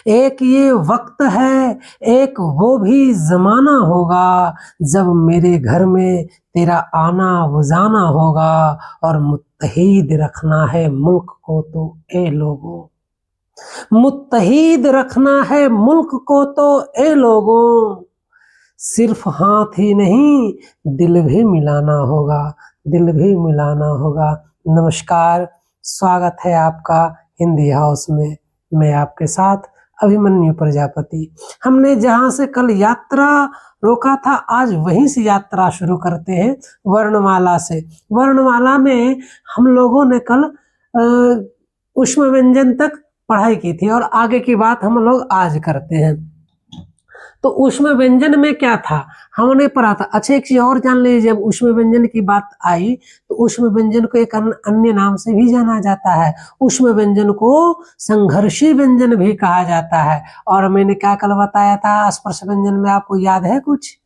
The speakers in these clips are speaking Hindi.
एक ये वक्त है, एक वो भी जमाना होगा, जब मेरे घर में तेरा आना वो जाना होगा, और मुत्तहिद रखना है मुल्क को तो ए लोगों, मुत्तहिद रखना है मुल्क को तो ए लोगों, सिर्फ हाथ ही नहीं दिल भी मिलाना होगा, दिल भी मिलाना होगा। नमस्कार, स्वागत है आपका हिंदी हाउस में। मैं आपके साथ अभिमन्यु प्रजापति। हमने जहां से कल यात्रा रोका था, आज वहीं से यात्रा शुरू करते हैं, वर्णमाला से। वर्णमाला में हम लोगों ने कल ऊष्म व्यंजन तक पढ़ाई की थी, और आगे की बात हम लोग आज करते हैं। तो ऊष्म व्यंजन में क्या था हमने पढ़ा था। अच्छा, एक चीज और जान लीजिए, जब ऊष्म व्यंजन की बात आई तो ऊष्म व्यंजन को एक अन्य नाम से भी जाना जाता है। ऊष्म व्यंजन को संघर्षी व्यंजन भी कहा जाता है। और मैंने क्या कल बताया था स्पर्श व्यंजन में, आपको याद है कुछ?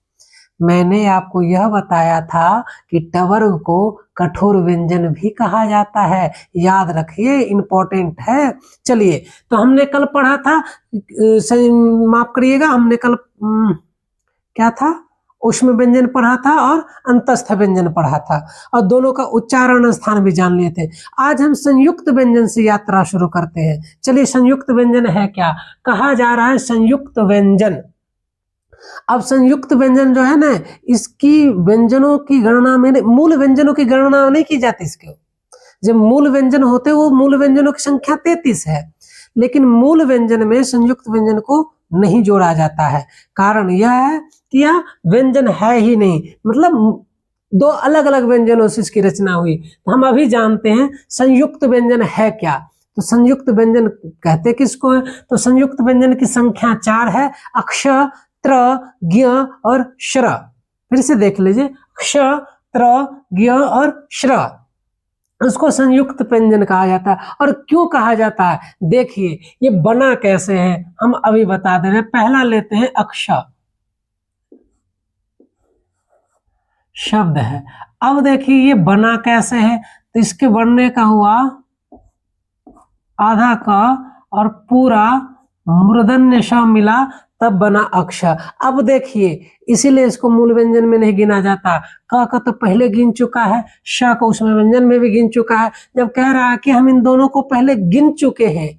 मैंने आपको यह बताया था कि टवर्ग को कठोर व्यंजन भी कहा जाता है। याद रखिए, इंपॉर्टेंट है। चलिए, तो हमने कल पढ़ा था, माफ करिएगा, हमने कल क्या था, ऊष्म व्यंजन पढ़ा था और अंतस्थ व्यंजन पढ़ा था, और दोनों का उच्चारण स्थान भी जान लिए थे। आज हम संयुक्त व्यंजन से यात्रा शुरू करते हैं। चलिए, संयुक्त व्यंजन है क्या, कहा जा रहा है संयुक्त व्यंजन। अब संयुक्त व्यंजन जो है ना, इसकी व्यंजनों की गणना में, मूल व्यंजनों की गणना नहीं की जाती इसके। जब मूल व्यंजन होते, वो मूल व्यंजनों की संख्या 33 है, लेकिन मूल व्यंजन में संयुक्त व्यंजन को नहीं जोड़ा जाता है। कारण यह है कि यह व्यंजन है ही नहीं, मतलब दो अलग अलग व्यंजनों से इसकी रचना हुई। तो हम अभी जानते हैं संयुक्त व्यंजन है क्या। तो संयुक्त व्यंजन कहते किसको है? तो संयुक्त व्यंजन की संख्या 4 है, अक्ष, त्र, ज्ञ और श्र। फिर से देख लीजिए, क्ष, त्र, ज्ञ और श्र, उसको संयुक्त व्यंजन कहा जाता है। और क्यों कहा जाता है, देखिए ये बना कैसे है, हम अभी बता दे रहे हैं। पहला लेते हैं अक्ष, शब्द है। अब देखिए ये बना कैसे है, तो इसके बनने का हुआ आधा का और पूरा मूर्धन्य श मिला, तब बना अक्ष। अब देखिए, इसीलिए इसको मूल व्यंजन में नहीं गिना जाता। क का तो पहले गिन चुका है, श को उसमें व्यंजन में भी गिन चुका है। जब कह रहा है कि हम इन दोनों को पहले गिन चुके हैं,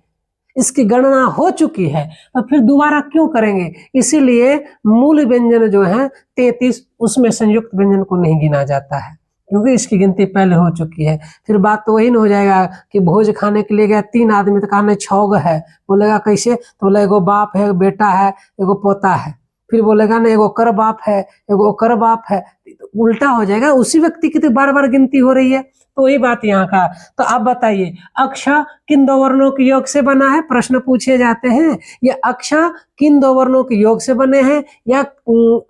इसकी गणना हो चुकी है, तो फिर दोबारा क्यों करेंगे? इसीलिए मूल व्यंजन जो है 33, उसमें संयुक्त व्यंजन को नहीं गिना जाता है, क्योंकि इसकी गिनती पहले हो चुकी है। फिर बात तो वही न हो जाएगा कि भोज खाने के लिए गया 3 आदमी, तो कहा 6 है। बोलेगा कैसे? तो बोला एगो बाप है, बेटा है, एगो पोता है। फिर बोलेगा ना एगो कर बाप है, एगो कर बाप है, तो उल्टा हो जाएगा। उसी व्यक्ति की तो बार बार गिनती हो रही है। तो वही बात यहाँ का। तो आप बताइए, अक्ष किन 2 वर्णों के योग से बना है? प्रश्न पूछे जाते हैं। ये अक्ष किन 2 वर्णों के योग से बने हैं, या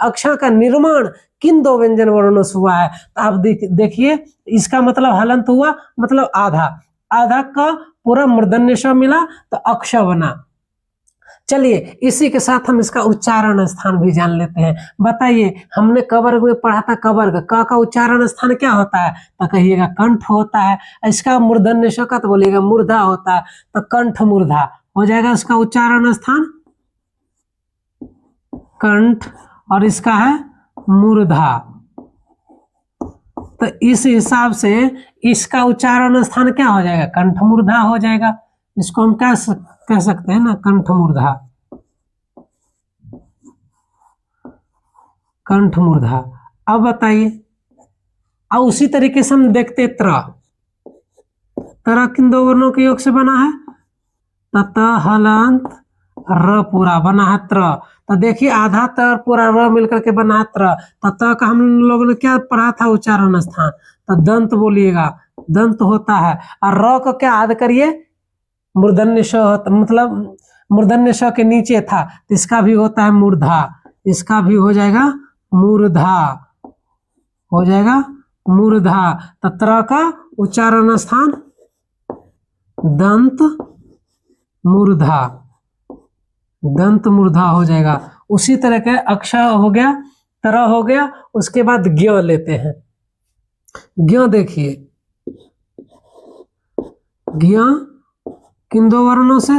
अक्ष का निर्माण किन 2 व्यंजन वर्णों से हुआ है? तो आप देखिए, इसका मतलब हलंत हुआ, मतलब आधा, आधा का पूरा मूर्धन्य श मिला तो अक्ष बना। चलिए, इसी के साथ हम इसका उच्चारण स्थान भी जान लेते हैं। बताइए, हमने कवर्ग में पढ़ा था, कवर्ग क का उच्चारण स्थान क्या होता है? तो कहिएगा कंठ होता है। इसका मूर्धन्य श का तो बोलिएगा मूर्धा होता है, तो कंठ मूर्धा हो जाएगा इसका उच्चारण स्थान, कंठ, और इसका है मूर्धा। तो इस हिसाब से इसका उच्चारण स्थान क्या हो जाएगा? कंठ मूर्धा हो जाएगा। इसको हम कह सकते हैं ना, कंठ मूर्धा, कंठ मूर्धा। अब बताइए, अब उसी तरीके से हम देखते त्र, त्र किन 2 वर्णों के योग से बना है? तत हलंत र पूरा बना है त्र। तो देखिए, आधा त और पूरा र मिलकर के बना है त्र। त का हम लोगों ने क्या पढ़ा था उच्चारण स्थान? तो दंत बोलिएगा, दंत होता है। और र को क्या याद करिए? मूर्धन्य श होता, मतलब मूर्धन्य श के नीचे था, तो इसका भी होता है मूर्धा, इसका भी हो जाएगा मूर्धा, हो जाएगा मूर्धा। तत्र का उच्चारण स्थान दंत मूर्धा, दंत मूर्धा हो जाएगा। उसी तरह के अक्ष हो गया, तरह हो गया। उसके बाद ज्ञ लेते हैं। ज्ञ देखिए, ज्ञ किन 2 वर्णों से?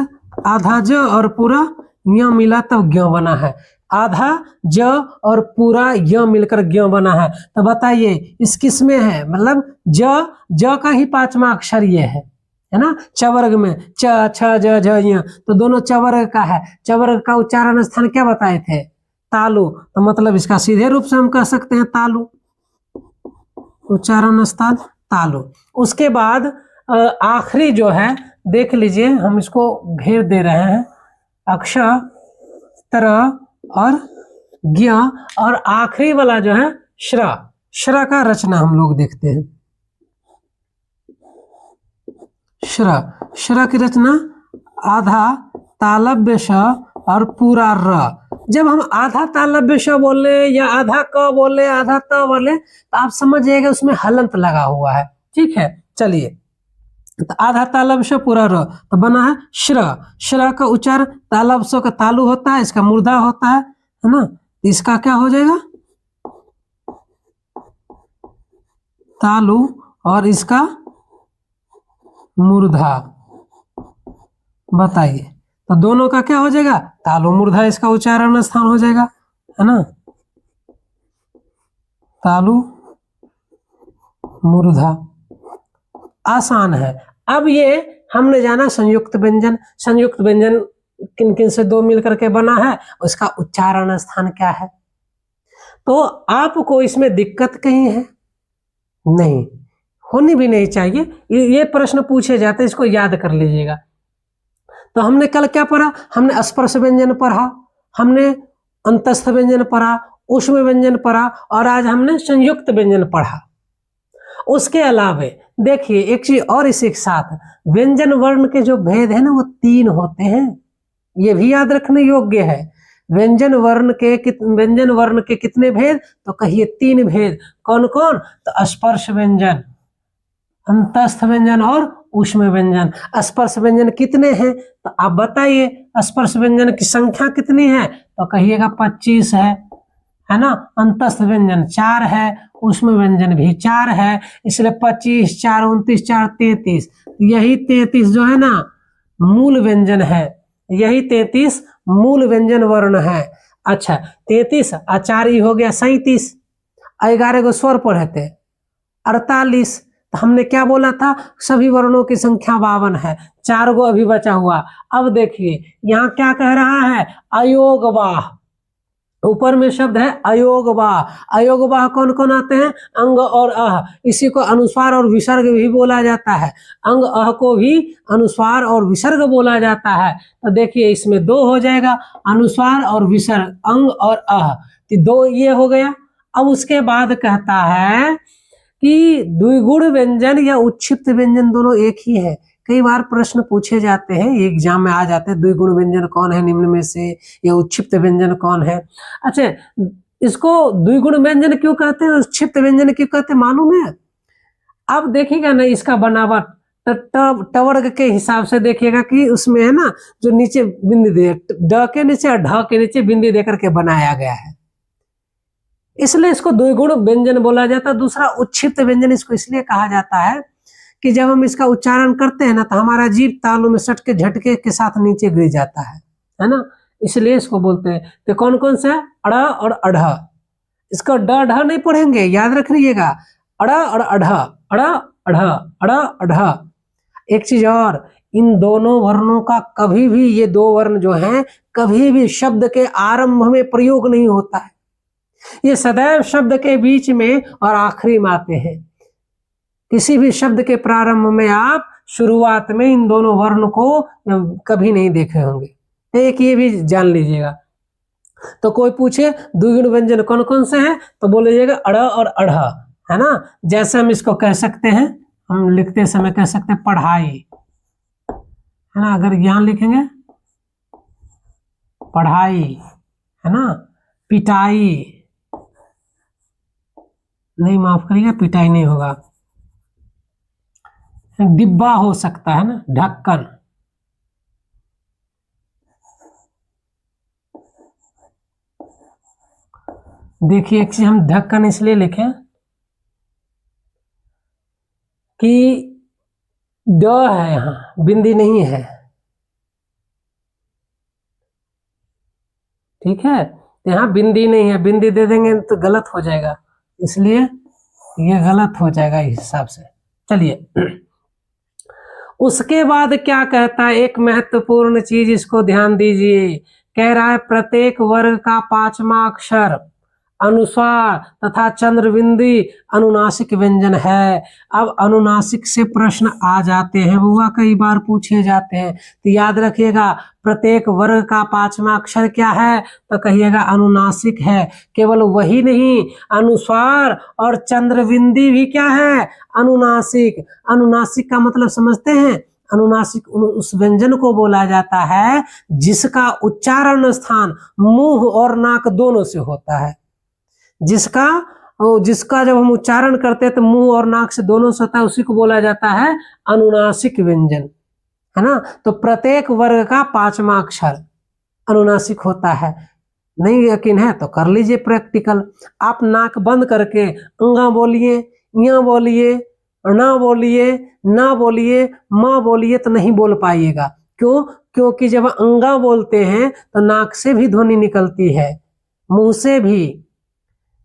आधा ज और पूरा य मिला तब ज्ञ बना है, आधा ज और पूरा य मिलकर ज्ञ बना है। तो बताइए इस किस में है, मतलब ज का ही पांचवा अक्षर ये है ना, चवर्ग में च छ ज झ य, तो दोनों चवर्ग का है। चवर्ग का उच्चारण स्थान क्या बताए थे, तालु, तो मतलब इसका सीधे रूप से हम कह सकते हैं तालु, उच्चारण स्थान तालु। उसके बाद आखिरी जो है देख लीजिए, हम इसको घेर दे रहे हैं, अक्षर तर और ज्ञ, और आखिरी वाला जो है श्र, श्र का रचना हम लोग देखते हैं। श्र, श्र की रचना आधा तालव्य श और पूरा र। जब हम आधा तालव्य श बोले या आधा क बोले आधा त बोले तो आप समझ जाइएगा उसमें हलंत लगा हुआ है, ठीक है। चलिए, तो आधा तालव्य श पूरा र, तो बना है श्र। श्र का उच्चारण तालव्य श का तालु होता है, इसका मूर्धा होता है ना, इसका क्या हो जाएगा तालु, और इसका मूर्धा। बताइए, तो दोनों का क्या हो जाएगा तालु मूर्धा, इसका उच्चारण स्थान हो जाएगा, है ना, तालु मूर्धा। आसान है। अब ये हमने जाना संयुक्त व्यंजन, संयुक्त व्यंजन किन किन से दो मिलकर के बना है, उसका उच्चारण स्थान क्या है। तो आपको इसमें दिक्कत कहीं है नहीं, होनी भी नहीं चाहिए, ये प्रश्न पूछे जाते, इसको याद कर लीजिएगा। तो हमने कल क्या पढ़ा, हमने स्पर्श व्यंजन पढ़ा, हमने अंतस्थ व्यंजन पढ़ा, ऊष्म व्यंजन पढ़ा, और आज हमने संयुक्त व्यंजन पढ़ा। उसके अलावे देखिए एक चीज और इसी के साथ, व्यंजन वर्ण के जो भेद है ना वो 3 होते हैं, ये भी याद रखने योग्य है। व्यंजन वर्ण के कितने भेद, तो कहिए 3 भेद। कौन कौन, तो स्पर्श व्यंजन, अंतस्थ व्यंजन और ऊष्म व्यंजन। स्पर्श व्यंजन कितने हैं, तो आप बताइए स्पर्श व्यंजन की संख्या कितनी है, तो कहिएगा 25 है ना। अंतस्थ व्यंजन 4 है, ऊष्म व्यंजन भी 4 है, इसलिए 25 4 29 4 33, यही 33 जो है ना मूल व्यंजन है, यही 33 मूल व्यंजन वर्ण है। अच्छा, 33 आचारी हो गया, 37 11 को स्वर पढ़े थे, 48, तो हमने क्या बोला था, सभी वर्णों की संख्या 52 है, 4 गो अभी बचा हुआ। अब देखिए यहाँ क्या कह रहा है, अयोगवाह, ऊपर में शब्द है अयोगवाह। अयोगवाह कौन कौन आते हैं, अंग और अह, इसी को अनुस्वार और विसर्ग भी बोला जाता है, अंग अह को भी अनुस्वार और विसर्ग बोला जाता है। तो देखिए इसमें 2 हो जाएगा, अनुस्वार और विसर्ग, अंग और अह, तो 2 ये हो गया। अब उसके बाद कहता है कि द्विगुण व्यंजन या उच्छिप्त व्यंजन दोनों एक ही है। कई बार प्रश्न पूछे जाते हैं, एग्जाम में आ जाते हैं, द्विगुण व्यंजन कौन है निम्न में से, या उच्छिप्त व्यंजन कौन है। अच्छा, इसको द्विगुण व्यंजन क्यों कहते हैं, उच्छिप्त व्यंजन क्यों कहते हैं, मालूम है। अब देखिएगा ना इसका बनावट टवर्ग के हिसाब से देखिएगा कि उसमें है ना जो नीचे बिंदी दे, ड के नीचे और ढ के नीचे बिंदी देकर के बनाया गया है, इसलिए इसको द्विगुण व्यंजन बोला जाता है। दूसरा उच्छिप्त व्यंजन इसको इसलिए कहा जाता है कि जब हम इसका उच्चारण करते हैं ना तो हमारा जीभ तालु में सट के झटके के साथ नीचे गिर जाता है ना, इसलिए इसको बोलते हैं। तो कौन कौन सा है, अड़ और अढ़, इसको ड ढ नहीं पढ़ेंगे, याद रखिएगा, अड़ और अढ़, अड़ अढ़, अड़ अढ़। एक चीज और, इन दोनों वर्णों का कभी भी, ये 2 वर्ण जो हैं कभी भी शब्द के आरंभ में प्रयोग नहीं होता है, ये सदैव शब्द के बीच में और आखिरी में आते हैं। किसी भी शब्द के प्रारंभ में आप शुरुआत में इन दोनों वर्ण को कभी नहीं देखे होंगे, एक ये भी जान लीजिएगा। तो कोई पूछे द्विगुण व्यंजन कौन कौन से हैं, तो बोलिएगा अड़ और अढ़, है ना। जैसे हम इसको कह सकते हैं, हम लिखते समय कह सकते हैं पढ़ाई, है ना, अगर यहाँ लिखेंगे पढ़ाई, है ना, पिटाई, नहीं माफ करिएगा पिटाई नहीं होगा, डिब्बा हो सकता है ना, ढक्कन। देखिए एक चीज हम ढक्कन इसलिए लिखें कि ड है, यहाँ बिंदी नहीं है, ठीक है, तो यहाँ बिंदी नहीं है, बिंदी दे देंगे तो गलत हो जाएगा, इसलिए ये गलत हो जाएगा इस हिसाब से। चलिए उसके बाद क्या कहता है, एक महत्वपूर्ण चीज इसको ध्यान दीजिए, कह रहा है प्रत्येक वर्ग का 5वां अक्षर अनुस्वार तथा चंद्रबिंदी अनुनासिक व्यंजन है। अब अनुनासिक से प्रश्न आ जाते हैं, वह कई बार पूछे जाते हैं, तो याद रखिएगा प्रत्येक वर्ग का 5वां अक्षर क्या है, तो कहिएगा अनुनासिक है। केवल वही नहीं, अनुस्वार और चंद्रबिंदी भी क्या है, अनुनासिक। अनुनासिक का मतलब समझते हैं, अनुनासिक उस व्यंजन को बोला जाता है जिसका उच्चारण स्थान मुंह और नाक दोनों से होता है, जिसका जब हम उच्चारण करते हैं तो मुंह और नाक से दोनों से होता है, उसी को बोला जाता है अनुनासिक व्यंजन, है ना। तो प्रत्येक वर्ग का 5वां अक्षर अनुनासिक होता है। नहीं यकीन है तो कर लीजिए प्रैक्टिकल। आप नाक बंद करके अंगा बोलिए, या बोलिए, ना बोलिए, ना बोलिए, माँ बोलिए तो नहीं बोल पाइएगा। क्यों? क्योंकि जब अंगा बोलते हैं तो नाक से भी ध्वनि निकलती है, मुंह से भी।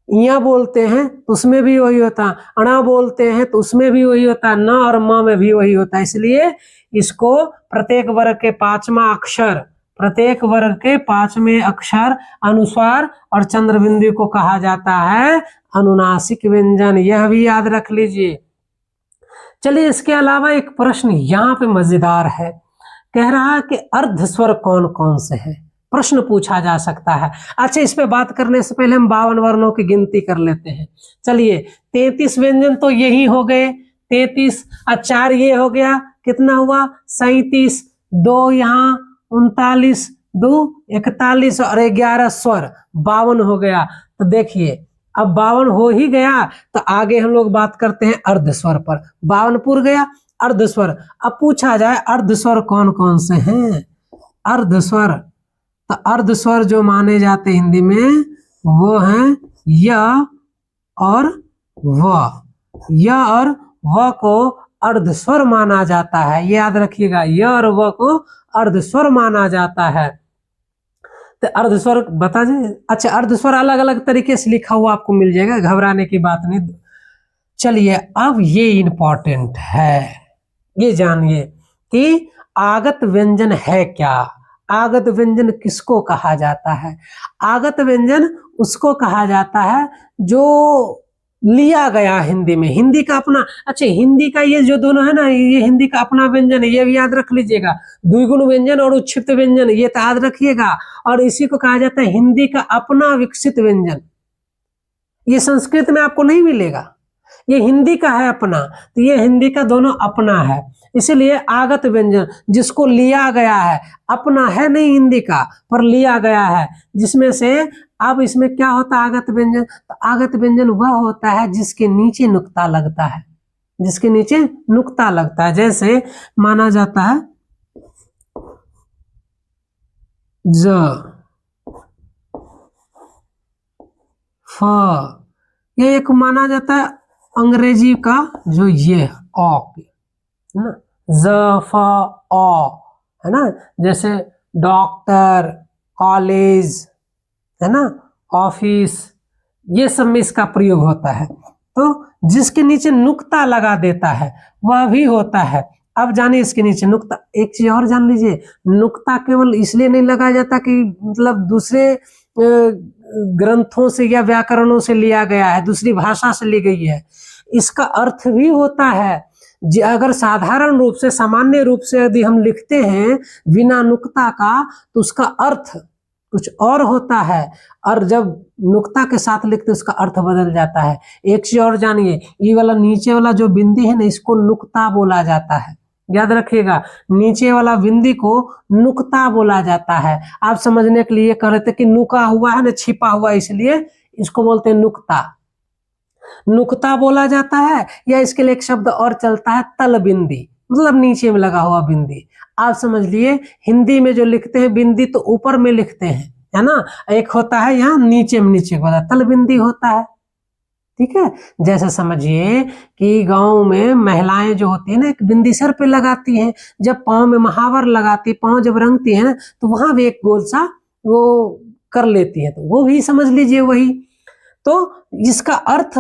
इया बोलते हैं तो उसमें भी वही होता है, अणा बोलते हैं तो उसमें भी वही होता है, ना और माँ में भी वही होता है। इसलिए इसको प्रत्येक वर्ग के 5वां अक्षर, प्रत्येक वर्ग के 5वें अक्षर अनुस्वार और चंद्रबिंदु को कहा जाता है अनुनासिक व्यंजन, यह भी याद रख लीजिए। चलिए इसके अलावा एक प्रश्न यहाँ पे मजेदार है, कह रहा है कि अर्ध स्वर कौन कौन से हैं, प्रश्न पूछा जा सकता है। अच्छा, इस पे बात करने से पहले हम 52 वर्णों की गिनती कर लेते हैं। चलिए 33 व्यंजन तो यही हो गए, 33 और 4 ये हो गया, कितना हुआ 37, 2 यहाँ 39, 2 41 और 11 स्वर 52 हो गया। तो देखिए अब 52 हो ही गया तो आगे हम लोग बात करते हैं अर्ध स्वर पर। 52 पूर गया, अर्ध स्वर। अब पूछा जाए अर्ध स्वर कौन कौन से हैं। अर्ध स्वर, तो अर्ध स्वर जो माने जाते हिंदी में वो हैं य और व। य और व को अर्ध स्वर माना जाता है, ये याद रखिएगा, य और व को अर्ध स्वर माना जाता है। तो अर्ध स्वर बता दें। अच्छा, अर्ध स्वर अलग अलग तरीके से लिखा हुआ आपको मिल जाएगा, घबराने की बात नहीं। चलिए अब ये इंपॉर्टेंट है, ये जानिए कि आगत व्यंजन है क्या। आगत व्यंजन किसको कहा जाता है? आगत व्यंजन उसको कहा जाता है जो लिया गया हिंदी में, हिंदी का अपना। अच्छा, हिंदी का ये जो दोनों है ना, ये हिंदी का अपना व्यंजन है, ये भी याद रख लीजिएगा। द्विगुण व्यंजन और उच्छिष्ट व्यंजन, ये तो याद रखिएगा। और इसी को कहा जाता है हिंदी का अपना विकसित व्यंजन। ये संस्कृत में आपको नहीं मिलेगा, ये हिंदी का है अपना। तो ये हिंदी का दोनों अपना है, इसीलिए आगत व्यंजन जिसको लिया गया है, अपना है नहीं हिंदी का पर लिया गया है, जिसमें से अब इसमें क्या होता है आगत व्यंजन। तो आगत व्यंजन वह होता है जिसके नीचे नुक्ता लगता है, जिसके नीचे नुक्ता लगता है। जैसे माना जाता है ज, फ, ये एक माना जाता है अंग्रेजी का जो ये ऑ है ना, ज फ ऑ है ना। जैसे डॉक्टर, कॉलेज है ना, ऑफिस, ये सब में इसका प्रयोग होता है। तो जिसके नीचे नुक्ता लगा देता है वह भी होता है। अब जानिए इसके नीचे नुक्ता, एक चीज और जान लीजिए, नुक्ता केवल इसलिए नहीं लगाया जाता कि मतलब दूसरे ग्रंथों से या व्याकरणों से लिया गया है, दूसरी भाषा से ली गई है। इसका अर्थ भी होता है। अगर साधारण रूप से, सामान्य रूप से यदि हम लिखते हैं बिना नुक्ता का तो उसका अर्थ कुछ और होता है, और जब नुक्ता के साथ लिखते उसका अर्थ बदल जाता है। एक चीज और जानिए, ये वाला नीचे वाला जो बिंदी है ना, इसको नुक्ता बोला जाता है, याद रखिएगा। नीचे वाला बिंदी को नुक्ता बोला जाता है। आप समझने के लिए कह रहे थे कि नुका हुआ है ना, छिपा हुआ, इसलिए इसको बोलते हैं नुक्ता। नुक्ता बोला जाता है, या इसके लिए एक शब्द और चलता है तल बिंदी, मतलब नीचे में लगा हुआ बिंदी। आप समझ लिए हिंदी में जो लिखते हैं बिंदी तो ऊपर में लिखते हैं, है ना। एक होता है यहाँ नीचे में, नीचे वाला तल बिंदी होता है, ठीक है। जैसे समझिए कि गांव में महिलाएं जो होती है ना, एक बिंदी सर पे लगाती हैं, जब पाँव में महावर लगाती, पाँव जब रंगती है ना, तो वहां भी एक गोल सा वो कर लेती हैं, तो वो भी समझ लीजिए वही। तो इसका अर्थ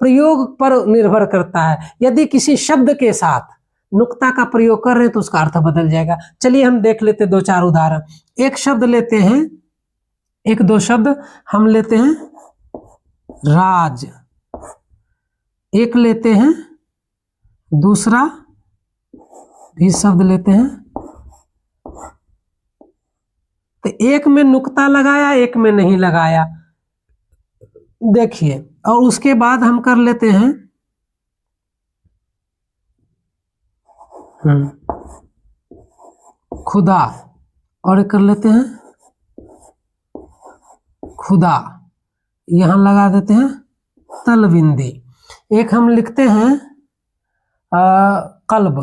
प्रयोग पर निर्भर करता है। यदि किसी शब्द के साथ नुक्ता का प्रयोग कर रहे हैं तो उसका अर्थ बदल जाएगा। चलिए हम देख लेते दो चार उदाहरण। एक शब्द लेते हैं, एक दो शब्द हम लेते हैं राज, एक लेते हैं दूसरा भी शब्द लेते हैं। तो एक में नुक्ता लगाया, एक में नहीं लगाया, देखिए। और उसके बाद हम कर लेते हैं खुदा, और कर लेते हैं खुदा, यहां लगा देते हैं तलबिंदी। एक हम लिखते हैं कल्ब,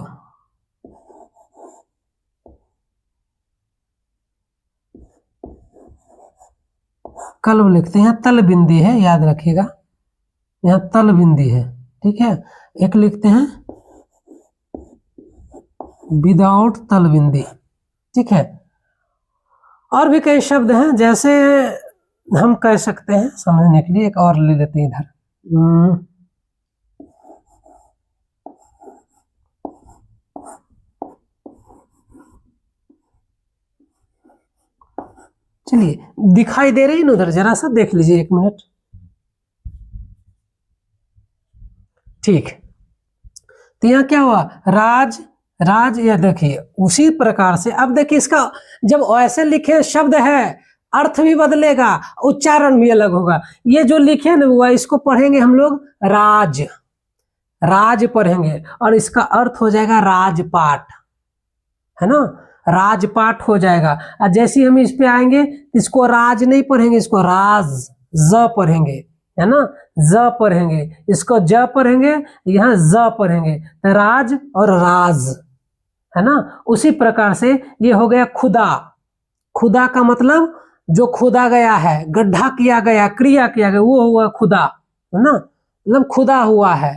कल्ब लिखते हैं, तलबिंदी है, याद रखिएगा यहाँ तलबिंदी है, ठीक है। एक लिखते हैं विदाउट तलबिंदी, ठीक है। और भी कई शब्द हैं, जैसे हम कह सकते हैं समझने के लिए, एक और ले लेते हैं इधर। चलिए, दिखाई दे रही है ना उधर, जरा सा देख लीजिए, एक मिनट, ठीक। तो यहाँ क्या हुआ, राज, राज, या देखिए उसी प्रकार से। अब देखिए इसका जब ऐसे लिखे शब्द है, अर्थ भी बदलेगा, उच्चारण भी अलग होगा। ये जो लिखे ना वो, इसको पढ़ेंगे हम लोग राज, राज पढ़ेंगे, और इसका अर्थ हो जाएगा राजपाट, है ना, राजपाट हो जाएगा। और जैसे हम इस पे आएंगे, इसको राज नहीं पढ़ेंगे, इसको राज, ज पढ़ेंगे, है ना, ज पढ़ेंगे, इसको ज पढ़ेंगे, यहाँ ज पढ़ेंगे, तो राज और राज, है ना। उसी प्रकार से ये हो गया खुदा। खुदा का मतलब जो खुदा गया है, गड्ढा किया गया, क्रिया किया गया, वो हुआ खुदा, है ना, मतलब खुदा हुआ है,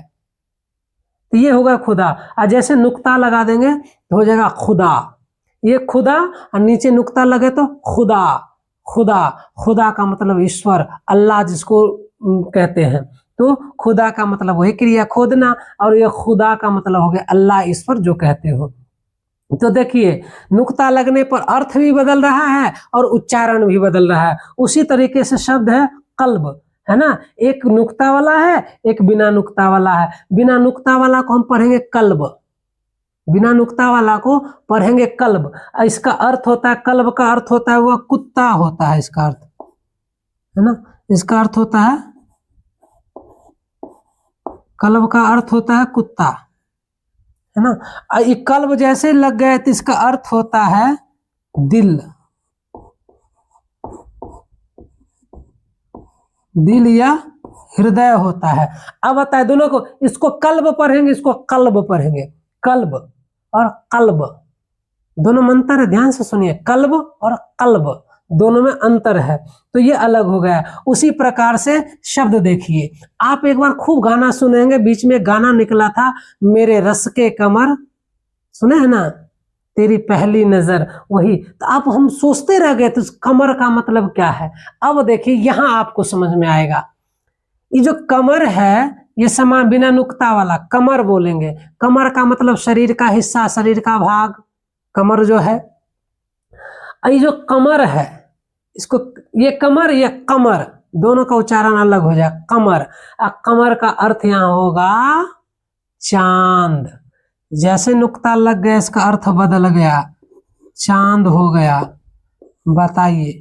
तो ये होगा खुदा। और जैसे नुक्ता लगा देंगे तो हो जाएगा खुदा, ये खुदा, और नीचे नुक्ता लगे तो खुदा, खुदा, खुदा का मतलब ईश्वर, अल्लाह जिसको कहते हैं। तो खुदा का मतलब वही क्रिया खोदना, और ये खुदा का मतलब हो गया अल्लाह, ईश्वर जो कहते हो। तो देखिए नुक्ता लगने पर अर्थ भी बदल रहा है और उच्चारण भी बदल रहा है। उसी तरीके से शब्द है कल्ब, है ना, एक नुक्ता वाला है, एक बिना नुक्ता वाला है। बिना नुक्ता वाला को हम पढ़ेंगे कल्ब, बिना नुक्ता वाला को पढ़ेंगे कल्ब। इसका अर्थ होता है, कल्ब का अर्थ होता है वह कुत्ता होता है, इसका अर्थ, है ना, इसका अर्थ होता है, कल्ब का अर्थ होता है कुत्ता, है ना। ये कल्ब जैसे लग गए तो इसका अर्थ होता है दिल, दिल या हृदय होता है। अब बताए दोनों को, इसको कल्ब पढ़ेंगे, इसको कल्ब पढ़ेंगे, कल्ब और कल्ब दोनों में अंतर है, ध्यान से सुनिए, कल्ब और कल्ब दोनों में अंतर है, तो ये अलग हो गया। उसी प्रकार से शब्द देखिए, आप एक बार खूब गाना सुनेंगे, बीच में गाना निकला था, मेरे रस के कमर, सुने है ना, तेरी पहली नजर, वही। तो आप हम सोचते रह गए तो कमर का मतलब क्या है। अब देखिए यहां आपको समझ में आएगा, ये जो कमर है, ये समान बिना नुक्ता वाला कमर बोलेंगे। कमर का मतलब शरीर का हिस्सा, शरीर का भाग, कमर जो है। ये जो कमर है, इसको ये कमर, ये कमर, दोनों का उच्चारण अलग हो जाए, कमर। कमर का अर्थ यहां होगा चांद। जैसे नुक्ता लग गया, इसका अर्थ बदल गया, चांद हो गया। बताइए,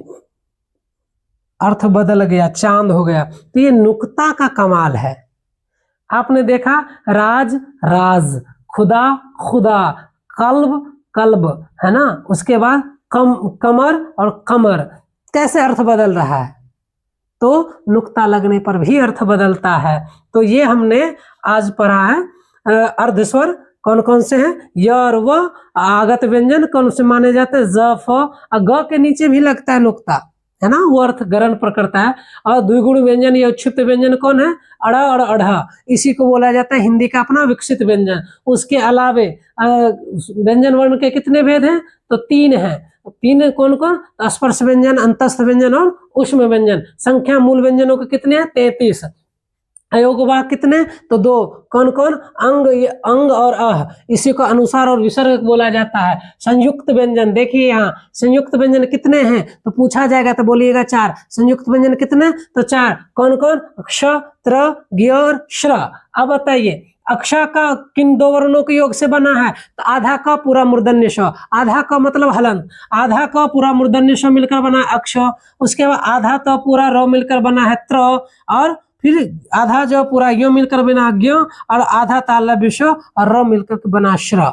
अर्थ बदल गया, चांद हो गया। तो ये नुक्ता का कमाल है। आपने देखा राज, राज, खुदा, खुदा, कल्ब, कल्ब, है ना। उसके बाद कमर और कमर, कैसे अर्थ बदल रहा है, तो नुक्ता लगने पर भी अर्थ बदलता है। तो ये हमने आज पढ़ा है। अर्धस्वर कौन कौन से हैं, य और व। आगत व्यंजन कौन से माने जाते हैं, ज, फ। ग के नीचे भी लगता है नुक्ता, है ना, वो अर्थ ग्रहण पर करता है। और द्विगुण व्यंजन या क्षिप्त व्यंजन कौन है, अड़ और अढ़, इसी को बोला जाता है हिंदी का अपना विकसित व्यंजन। उसके अलावे व्यंजन वर्ण के कितने भेद हैं, तो 3 हैं। तीन कौन कौन? स्पर्श व्यंजन, अंतस्थ व्यंजन और ऊष्म व्यंजन। संख्या मूल व्यंजनों के कितने हैं? 33। अयोगवाक कितने? तो 2। कौन कौन? अंग, अंग और अह, इसी को अनुसार और विसर्ग बोला जाता है। संयुक्त व्यंजन देखिए यहाँ संयुक्त व्यंजन कितने हैं तो पूछा जाएगा तो बोलिएगा 4। संयुक्त व्यंजन कितने? तो 4। कौन कौन? क्ष, त्र, ज्ञ और श्र। अब बताइए अक्ष का किन दो वर्णों के योग से बना है? तो आधा का पूरा मूर्धन्य श, आधा का मतलब हलंत, आधा का पूरा मूर्धन्य श मिलकर बना है अक्ष। उसके बाद आधा तो पूरा र मिलकर बना है त्र, और फिर आधा जो पूरा यो मिलकर बना ज्ञ, और आधा तालव्य श और र मिलकर बना श्र।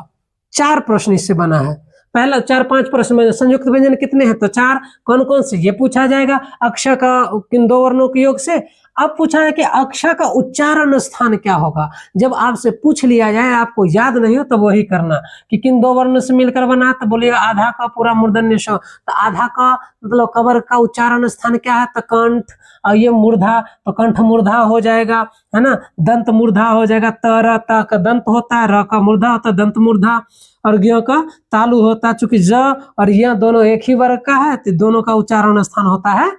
4 प्रश्न इससे बना है। पहला 4-5 प्रश्न में संयुक्त व्यंजन कितने हैं? तो 4। कौन कौन से? ये पूछा जाएगा अक्ष का किन दो वर्णों के योग से। अब पूछा है कि अक्ष का उच्चारण स्थान क्या होगा। जब आपसे पूछ लिया जाए आपको याद नहीं हो तो वही करना कि किन दो वर्ण से मिलकर बना, तो बोलिएगा आधा का पूरा मूर्धन्य श। तो आधा का मतलब कवर का उच्चारण स्थान क्या है? तो कंठ, और ये मूर्धा तो कंठ मूर्धा हो जाएगा, है ना। दंत मूर्धा हो जाएगा, त र त का दंत होता है, र का मूर्धा होता है दंत मूर्धा, और ज्ञ का तालु होता है। चूंकि ज और य दोनों एक ही वर्ग का है तो दोनों का उच्चारण स्थान होता है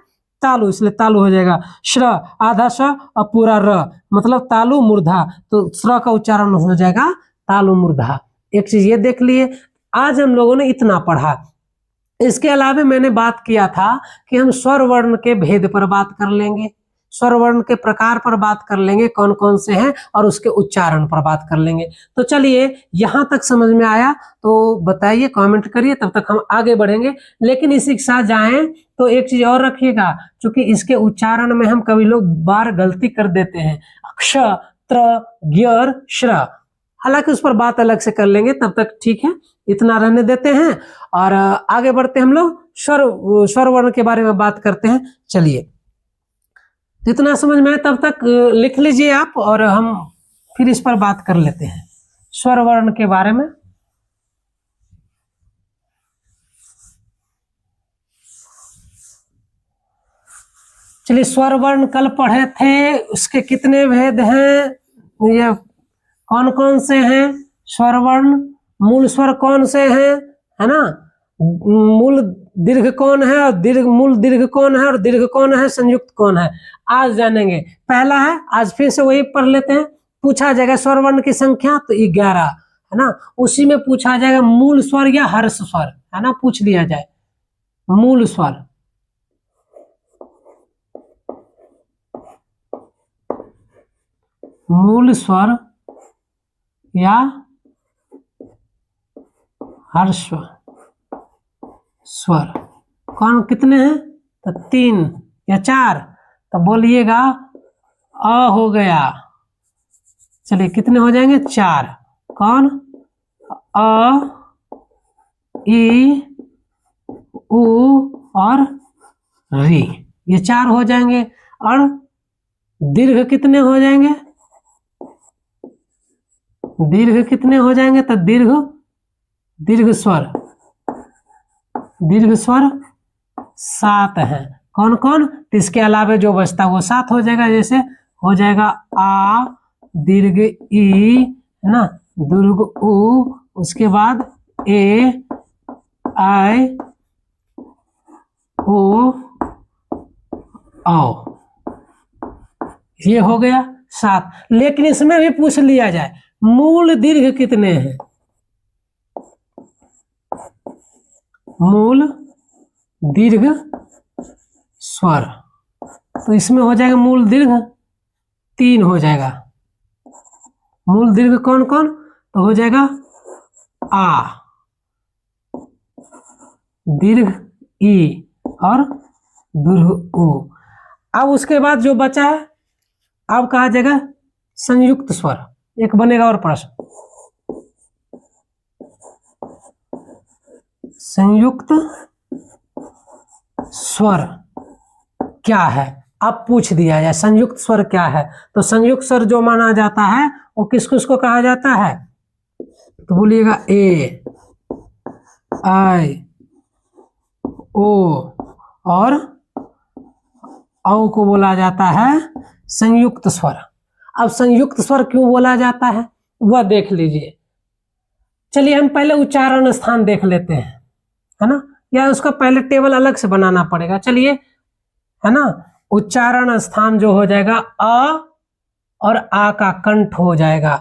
तालु, इसलिए तालु हो जाएगा। श्र आधा श और पूरा र मतलब तालु मूर्धा, तो श्र का उच्चारण हो जाएगा तालु मूर्धा। एक चीज ये देख लिए। आज हम लोगों ने इतना पढ़ा। इसके अलावा मैंने बात किया था कि हम स्वर वर्ण के भेद पर बात कर लेंगे, स्वर वर्ण के प्रकार पर बात कर लेंगे, कौन कौन से हैं, और उसके उच्चारण पर बात कर लेंगे। तो चलिए यहां तक समझ में आया तो बताइए, कमेंट करिए, तब तक हम आगे बढ़ेंगे। लेकिन इसी के साथ जाएं तो एक चीज और रखिएगा, क्योंकि इसके उच्चारण में हम कभी लोग बार गलती कर देते हैं, क्ष, त्र, ज्ञ, श्र। हालांकि उस पर बात अलग से कर लेंगे, तब तक ठीक है, इतना रहने देते हैं और आगे बढ़ते हैं। हम लोग स्वर वर्ण के बारे में बात करते हैं। चलिए जितना समझ में आए तब तक लिख लीजिए आप, और हम फिर इस पर बात कर लेते हैं स्वर वर्ण के बारे में। चलिए स्वर वर्ण कल पढ़े थे, उसके कितने भेद हैं, ये कौन कौन से हैं स्वर वर्ण, मूल स्वर कौन से हैं, है ना, मूल दीर्घ कौन है और मूल दीर्घ कौन है और दीर्घ कौन है, संयुक्त कौन है, आज जानेंगे। पहला है, आज फिर से वही पढ़ लेते हैं। पूछा जाएगा स्वर वर्ण की संख्या तो 11, है ना। उसी में पूछा जाएगा मूल स्वर या हर्ष स्वर, है ना, पूछ लिया जाए मूल स्वर, मूल स्वर या हर्ष स्वर कौन कितने हैं, तो 3 या 4, तो बोलिएगा अ हो गया। चलिए कितने हो जाएंगे, 4। कौन, अ, ई, उ और री, ये 4 हो जाएंगे। और दीर्घ कितने हो जाएंगे, दीर्घ कितने हो जाएंगे, तो दीर्घ स्वर, दीर्घ स्वर 7 है। कौन कौन, तो इसके अलावा जो बचता है वो 7 हो जाएगा। जैसे हो जाएगा आ, दीर्घ ई, है ना, दीर्घ उ, उसके बाद ए, आई, ओ, औ, ये हो गया 7। लेकिन इसमें भी पूछ लिया जाए मूल दीर्घ कितने हैं, मूल दीर्घ स्वर, तो इसमें हो जाएगा मूल दीर्घ 3 हो जाएगा। मूल दीर्घ कौन कौन, तो हो जाएगा आ, दीर्घ ई और दीर्घ उ। अब उसके बाद जो बचा है अब कहा जाएगा संयुक्त स्वर। एक बनेगा और प्रश्न, संयुक्त स्वर क्या है, अब पूछ दिया जाए संयुक्त स्वर क्या है। तो संयुक्त स्वर जो माना जाता है वो किस किसको कहा जाता है, तो बोलिएगा ए, आई, ओ और औ को बोला जाता है संयुक्त स्वर। अब संयुक्त स्वर क्यों बोला जाता है वह देख लीजिए। चलिए हम पहले उच्चारण स्थान देख लेते हैं, है ना। या उसका पहले टेबल अलग से बनाना पड़ेगा। चलिए, है ना, उच्चारण स्थान जो हो जाएगा अ और आ का कंठ हो जाएगा।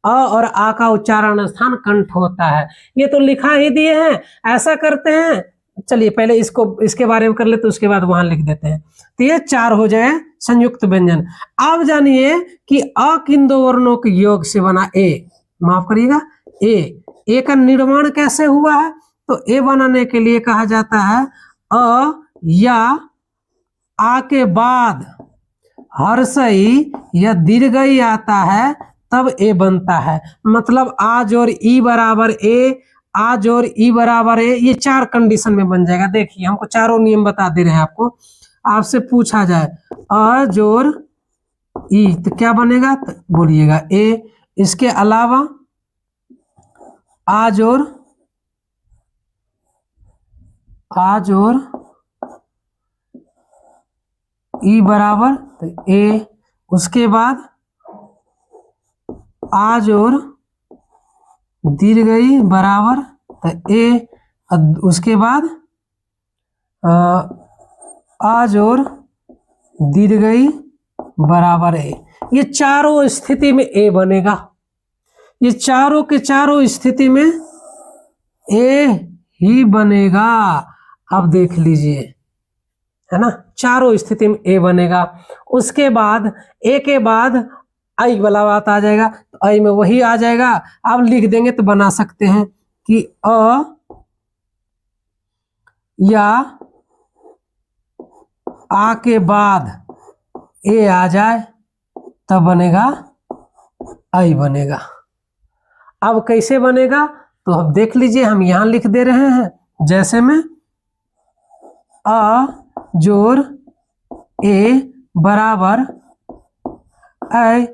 अ और आ का उच्चारण स्थान कंठ होता है। ये तो लिखा ही दिए हैं, ऐसा करते हैं। चलिए पहले इसको इसके बारे में कर लेते, उसके बाद वहां लिख देते हैं। तो ये 4 हो जाए संयुक्त व्यंजन। अब जानिए कि अ किन दो वर्णों के योग से बना ए, माफ करिएगा, ए का निर्माण कैसे हुआ है? तो ए बनाने के लिए कहा जाता है अ या आ के बाद हर्षई या दीर्घई आता है तब ए बनता है। मतलब आ जोड़ ई बराबर ए, आ जोड़ ई बराबर ए, ये 4 कंडीशन में बन जाएगा। देखिए हमको चारों नियम बता दे रहे हैं आपको। आपसे पूछा जाए अ जोड़ ई तो क्या बनेगा? तो बोलिएगा ए। इसके अलावा आ जोड़ ई बराबर तो ए। उसके बाद आ जोड़ दीर्घई बराबर तो ए। उसके बाद आ जोड़ दीर्घई बराबर ए। ये चारों स्थिति में ए बनेगा। ये चारों के चारों स्थिति में ए ही बनेगा। अब देख लीजिए, है ना, चारों स्थिति में ए बनेगा। उसके बाद ए के बाद आई वाला बात आ जाएगा, तो आई में वही आ जाएगा। अब लिख देंगे तो बना सकते हैं कि अ या आ के बाद ए आ जाए तब बनेगा आई बनेगा। अब कैसे बनेगा तो हम देख लीजिए, हम यहां लिख दे रहे हैं। जैसे में अ जोड़ ए बराबर ऐ,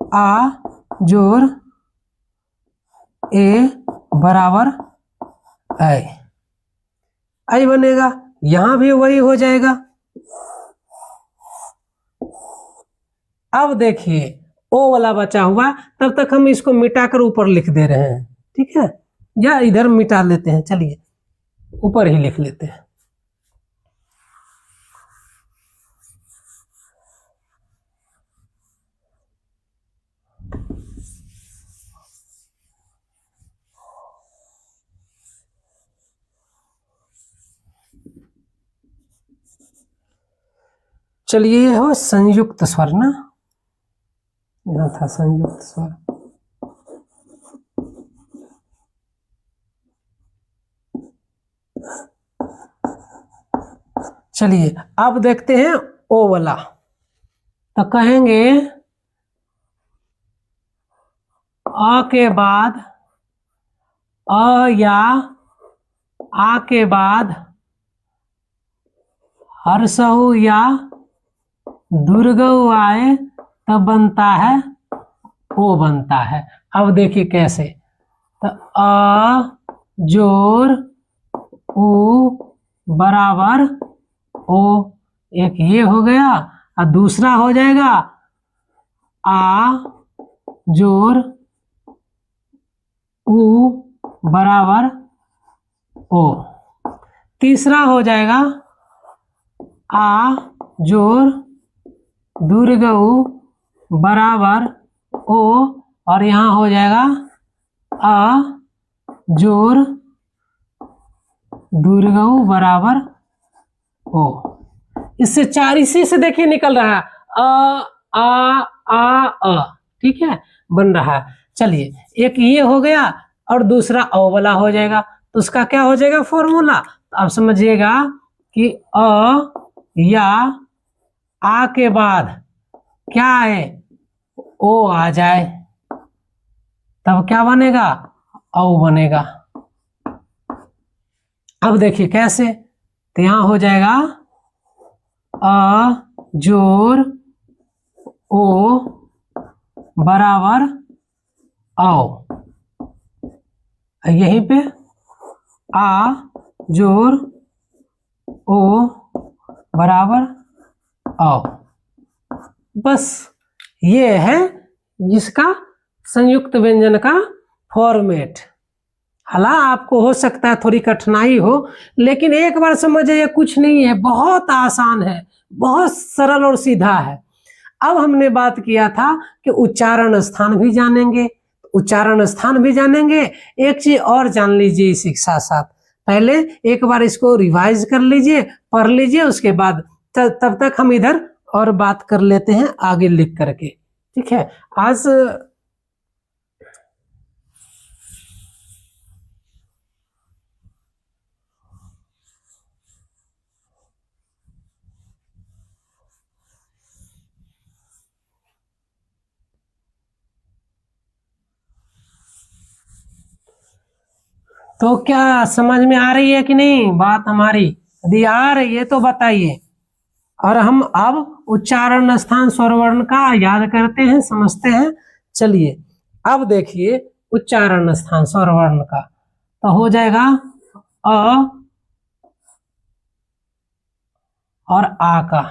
आ जोड़ ए बराबर ऐ बनेगा। यहां भी वही हो जाएगा। अब देखिए ओ वाला बचा हुआ, तब तक हम इसको मिटाकर ऊपर लिख दे रहे हैं, ठीक है, या इधर मिटा लेते हैं। चलिए ऊपर ही लिख लेते हैं। चलिए ये हो संयुक्त स्वर ना, यहां था संयुक्त स्वर। चलिए अब देखते हैं ओ वाला। तो कहेंगे अ के बाद अ या आ के बाद हर्षऊ या दुर्गऊ आए तब बनता है ओ बनता है। अब देखिए कैसे, तो अ जोड़ उ बराबर ओ, एक ये हो गया और दूसरा हो जाएगा आ जोड़ उ बराबर ओ। तीसरा हो जाएगा आ जोड़ दीर्घऊ बराबर ओ, और यहाँ हो जाएगा आ जोड़ दीर्घऊ बराबर ओ। इससे 4 इसी से देखिए निकल रहा है अ, ठीक है, बन रहा है। चलिए एक ये हो गया और दूसरा ओ वाला हो जाएगा। तो उसका क्या हो जाएगा फॉर्मूला? तो आप समझिएगा कि अ या आ के बाद क्या है ओ आ जाए तब क्या बनेगा? औ बनेगा। अब देखिए कैसे, तो यहां हो जाएगा अ जोड़ ओ बराबर औ। यहीं पे आ जोड़ ओ बराबर औ। बस ये है इसका संयुक्त व्यंजन का फॉर्मेट। हाला आपको हो सकता है थोड़ी कठिनाई हो, लेकिन एक बार समझ जाइए कुछ नहीं है, बहुत आसान है, बहुत सरल और सीधा है। अब हमने बात किया था कि उच्चारण स्थान भी जानेंगे, उच्चारण स्थान भी जानेंगे। एक चीज और जान लीजिए इसी के साथ साथ, पहले एक बार इसको रिवाइज कर लीजिए, पढ़ लीजिए, उसके बाद तब तक हम इधर और बात कर लेते हैं आगे लिख करके। ठीक है, आज तो क्या समझ में आ रही है कि नहीं बात हमारी? यदि आ रही है तो बताइए। और हम अब उच्चारण स्थान स्वरवर्ण का याद करते हैं, समझते हैं। चलिए अब देखिए उच्चारण स्थान स्वरवर्ण का, तो हो जाएगा अ और आ का।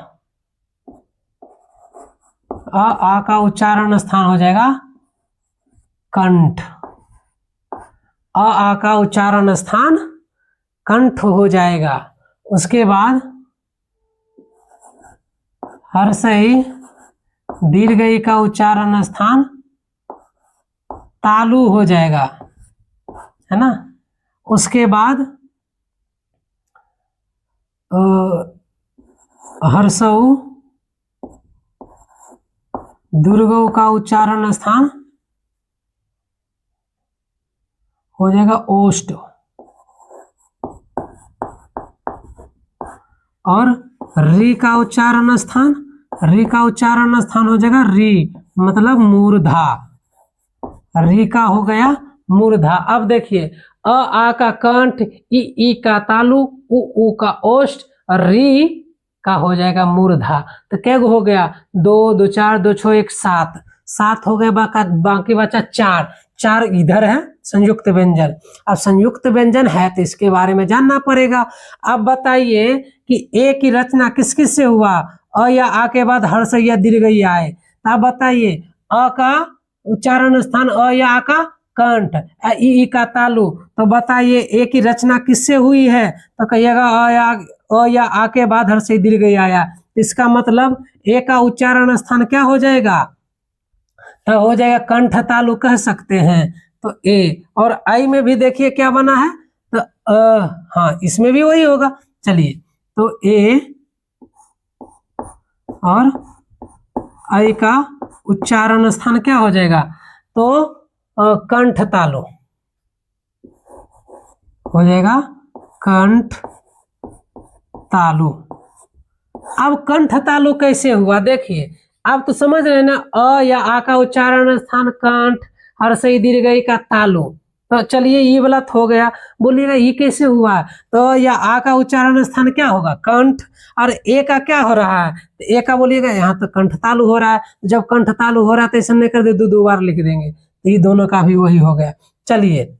आ का उच्चारण स्थान हो जाएगा कंठ। आ का उच्चारण स्थान कंठ हो जाएगा। उसके बाद हर्षई दीर्घई का उच्चारण स्थान तालु हो जाएगा, है ना। उसके बाद हर्षऊ दुर्गौ का उच्चारण स्थान हो जाएगा ओष्ठ। और री का उच्चारण स्थान, री का उच्चारण स्थान हो जाएगा री, मतलब मूर्धा। री का हो गया मूर्धा। अब देखिए अ आ का कंठ, ई का तालु, उ का ओष्ठ, और री का हो जाएगा मूर्धा। तो क्या हो गया? 2 2 4 2 6 1 7, 7 हो गया, बाकी बचा 4, 4 इधर है संयुक्त व्यंजन। अब संयुक्त व्यंजन है तो इसके बारे में जानना पड़ेगा। अब बताइए कि ए की रचना किस किस से हुआ? अ या आ के बाद हर्ष या दीर्घई आए। अब बताइए अ का उच्चारण स्थान अ या आ का कंठ, ई का तालु। तो बताइए ए की रचना किससे हुई है? तो कहिएगा अ या आ के बाद हर्ष दीर्घई आया। इसका मतलब ए का उच्चारण स्थान क्या हो जाएगा? तो हो जाएगा कंठ तालु कह सकते हैं। तो ए और आई में भी देखिए क्या बना है, तो हाँ इसमें भी वही होगा। चलिए तो ए और आई का उच्चारण स्थान क्या हो जाएगा? तो कंठ तालु हो जाएगा, कंठ तालु। अब कंठ तालु कैसे हुआ देखिए, आप तो समझ रहे हैं ना, अ या आ का उच्चारण स्थान कंठ, हर्षई दीर्घई का तालु। तो चलिए ये वाला हो गया। बोलिएगा ये कैसे हुआ? तो या आ का उच्चारण स्थान क्या होगा? कंठ। और ए का क्या हो रहा है? तो ए का बोलिएगा यहाँ तो कंठ तालु हो रहा है। जब कंठ तालु हो रहा है तो ऐसा नहीं कर दे, दो बार लिख देंगे, तो ये दोनों का भी वही हो गया। चलिए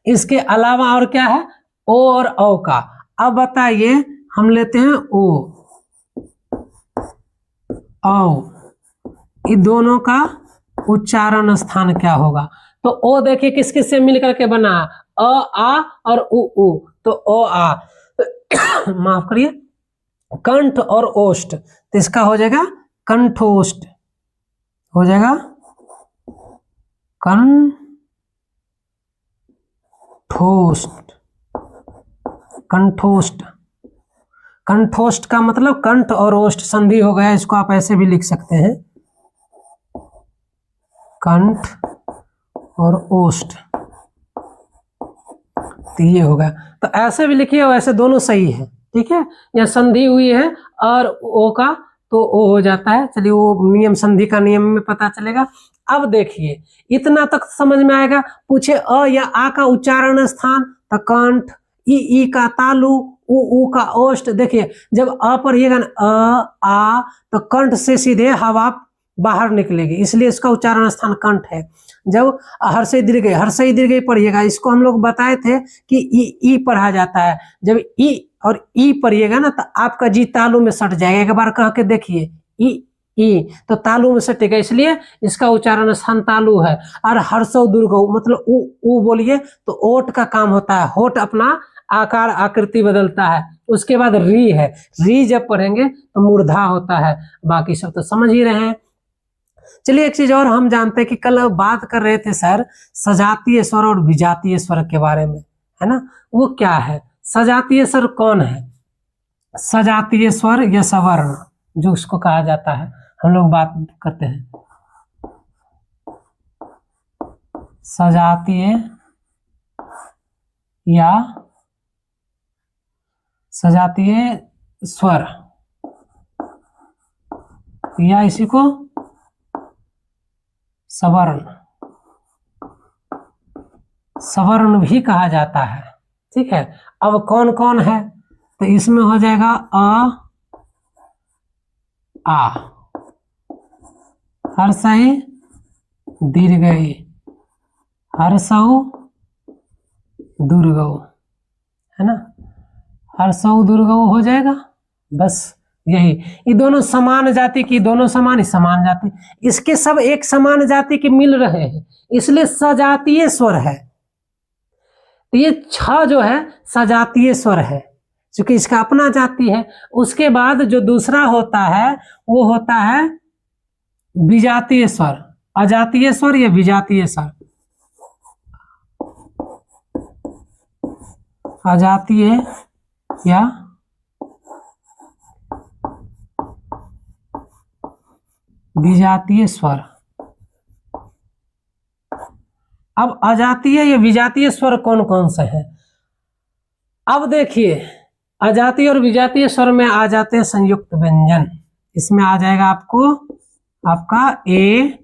इसके अलावा और क्या है? ओ और औ का। अब बताइए हम लेते हैं ओ, औ, ये दोनों का उच्चारण स्थान क्या होगा? तो ओ देखिए किस किस से मिलकर के बना, अ आ और उ। तो ओ आ माफ करिए, कंठ और ओष्ठ, तो इसका हो जाएगा कंठोष्ठ, हो जाएगा कंठोष्ठ। कंठोष्ठ, कंठोष्ठ का मतलब कंठ और ओष्ठ संधि हो गया। इसको आप ऐसे भी लिख सकते हैं, कंठ और ओष्ठ, तो ये होगा। तो ऐसे भी लिखिए और ऐसे दोनों सही है। ठीक है, या संधि हुई है और ओ का तो ओ हो जाता है। चलिए वो नियम संधि का नियम में पता चलेगा। अब देखिए इतना तक समझ में आएगा। पूछे अ या आ का उच्चारण स्थान, तो कंठ, ई का तालु, उ का ओष्ठ। देखिए जब अ पढ़िएगा ना, अ आ, तो कंठ से सीधे हवा बाहर निकलेगी, इसलिए इसका उच्चारण स्थान कंठ है। जब हर्षई दीर्घई पढ़िएगा, इसको हम लोग बताए थे कि ई पढ़ा जाता है। जब ई और ई पढ़िएगा ना तो आपका जी तालु में सट जाएगा। एक बार कह के देखिए, ई, तो तालु में सटेगा, इसलिए इसका उच्चारण संतालु है। और हर्षौ दुर्गौ मतलब उ बोलिए तो ओट का काम होता है, होठ अपना आकार आकृति बदलता है। उसके बाद री है, री जब पढ़ेंगे तो मूर्धा होता है। बाकी सब तो समझ ही रहे हैं। चलिए एक चीज और हम जानते हैं कि कल बात कर रहे थे सर सजातीय स्वर और विजातीय स्वर के बारे में, है ना। वो क्या है, सजातीय स्वर कौन है? सजातीय स्वर या सवर्ण जो उसको कहा जाता है, हम लोग बात करते हैं सजातीय या सजातीय स्वर, या इसी को सवर्ण, सवर्ण भी कहा जाता है। ठीक है, अब कौन कौन है, तो इसमें हो जाएगा अ आ, हर्षई दीर्घई, हर्षौ दुर्गौ, है ना, हर्षौ दुर्गौ हो जाएगा। बस यही, ये दोनों समान जाति की, दोनों समान समान जाति, इसके सब एक समान जाति के मिल रहे हैं, इसलिए सजातीय स्वर है। तो ये छ जो है सजातीय स्वर है क्योंकि इसका अपना जाति है। उसके बाद जो दूसरा होता है वो होता है विजातीय स्वर, अजातीय स्वर या विजातीय स्वर, अजातीय या विजातीय स्वर। अब अजातीय या विजातीय स्वर कौन कौन से हैं? अब देखिए अजातीय और विजातीय स्वर में आ जाते हैं संयुक्त व्यंजन। इसमें आ जाएगा आपका ए,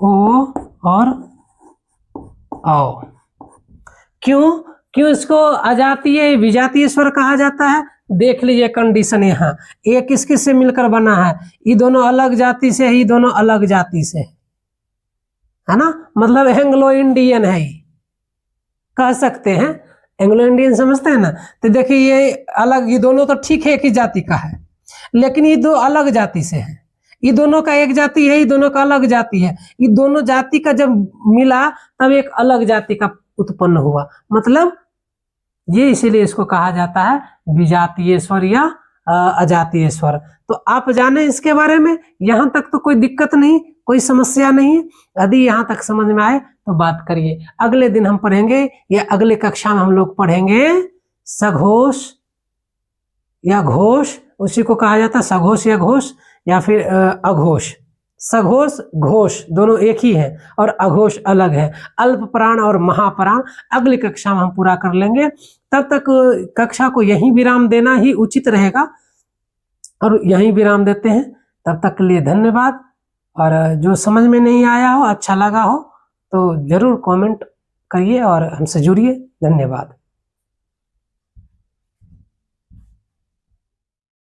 ओ और औ। क्यों इसको अजातीय विजातीय स्वर कहा जाता है? देख लीजिए कंडीशन, यहाँ ए किस किस से मिलकर बना है, ये दोनों अलग जाति से है, ये दोनों अलग जाति से है ना, मतलब एंग्लो इंडियन है, ये कह सकते हैं एंग्लो इंडियन, समझते हैं ना। तो देखिए ये अलग, ये दोनों तो ठीक है एक ही जाति का है, लेकिन ये दो अलग जाति से है। ये दोनों का एक जाति है, ये दोनों का अलग जाति है। ये दोनों जाति का जब मिला तब एक अलग जाति का उत्पन्न हुआ, मतलब ये इसीलिए इसको कहा जाता है विजातीय स्वर या अजातीय स्वर। तो आप जाने इसके बारे में, यहाँ तक तो कोई दिक्कत नहीं, कोई समस्या नहीं। यदि यहाँ तक समझ में आए तो बात करिए। अगले दिन हम पढ़ेंगे या अगले कक्षा में हम लोग पढ़ेंगे सघोष या घोष, उसी को कहा जाता है सघोष या घोष या फिर अघोष। सघोष घोष दोनों एक ही है और अघोष अलग है, अल्प प्राण और महाप्राण अगली कक्षा में हम पूरा कर लेंगे। तब तक कक्षा को यहीं विराम देना ही उचित रहेगा और यहीं विराम देते हैं। तब तक के लिए धन्यवाद। और जो समझ में नहीं आया हो, अच्छा लगा हो तो जरूर कमेंट करिए और हमसे जुड़िए। धन्यवाद।